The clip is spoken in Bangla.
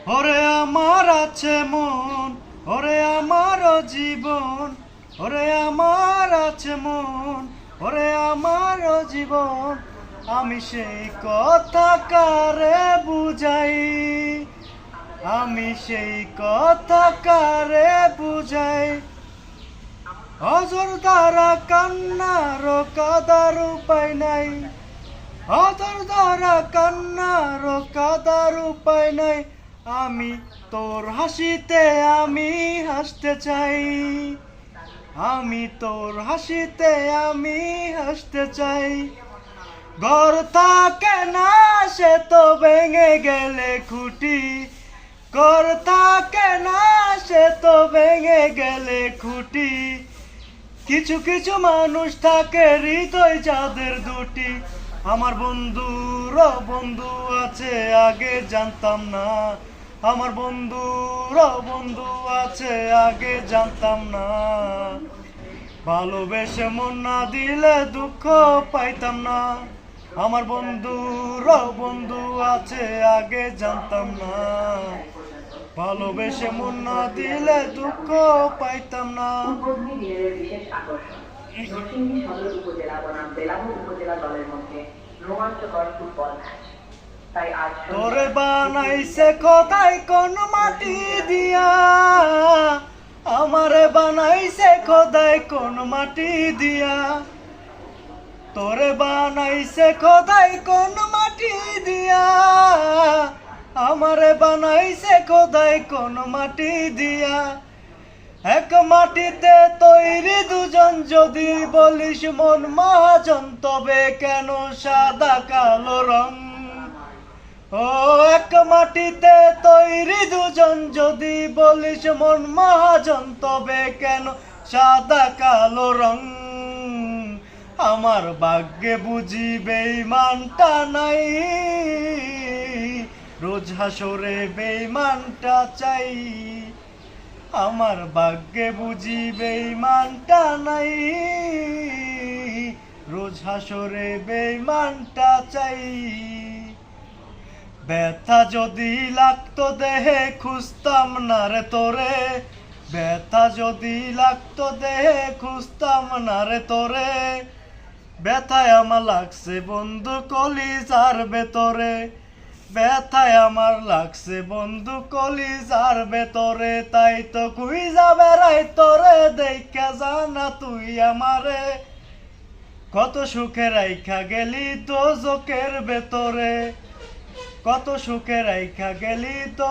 ওরে আমার আছে মন, ওরে আমার জীবন, ওরে আমার আছে মন, ওরে আমার জীবন, আমি সেই কথা কারে বুঝাই, আমি সেই কথা কারে বুঝাই। অজর দ্বারা কান্নার কাদার উপায় নাই, অজর দ্বারা কান্নার কাদার উপায় নাই। আমি তোর হাসিতে আমি হাসতে চাই, আমি তোর হাসিতে আমি হাসতে চাই। ঘর থাকে না সে তো ভেঙে গেলে খুঁটি, ঘর থাকে না সে তো ভেঙে গেলে খুঁটি। কিছু কিছু মানুষ থাকে হৃদয় যাদের দুটি। আমার বন্ধুর বন্ধু আছে আগে জানতাম না, আমার বন্ধুর বন্ধু আছে আগে জানতাম না। ভালোবেসে মন না দিলে দুঃখ পাইতাম না, আমার বন্ধুর বন্ধু আছে আগে জানতাম না। ভালোবেসে মন না দিলে দুঃখ পাইতাম না। উদ্বোধনী দিনের বিশেষ আকর্ষণ নরসিংদী সদর উপজেলা বনাম বেলামুর উপজেলা দলের মধ্যে রোমাঞ্চকর ফুটবল ম্যাচ। তাই আজ তোরে বানাইছে খোদাই কোন মাটি দিয়া, আমারে বানাইছে খোদাই কোন মাটি দিয়া, তোরে বানাইছে খোদাই কোন মাটি দিয়া, আমারে বানাইছে খোদাই কোন মাটি দিয়া। এক মাটিতে তৈরি দুজন, যদি বলিস মন মহাজন তবে কেন সাদা কালো রং। ও এক মাটিতে তৈরি দুজন, যদি বলিস মন মহাজন তবে কেন সাদা কালো রং। আমার ভাগ্যে বুঝি বেঈমানটা নাই, রোজ হাসরে বেঈমানটা চাই। আমার ভাগ্যে বুঝি বেঈমানটা নাই, রোজ হাসরে বেঈমানটা চাই। ব্যথা যদি লাগতো দেহে খুঁজতাম না রে তোরে, ব্যথা যদি লাগতো দেহে খুঁজতাম না রে তোরে। ব্যথায় আমার লাগছে বন্ধু কলিজার ভেতরে, ব্যথায় আমার লাগছে বন্ধু কলিজার ভেতরে। তাই তো খুঁজা বেড়াই তোরে দেখা জানা তুই আমারে, কত সুখে রাইখা গেলি দোজখের ভেতরে, কত সুখে রাইখা গেলি তো।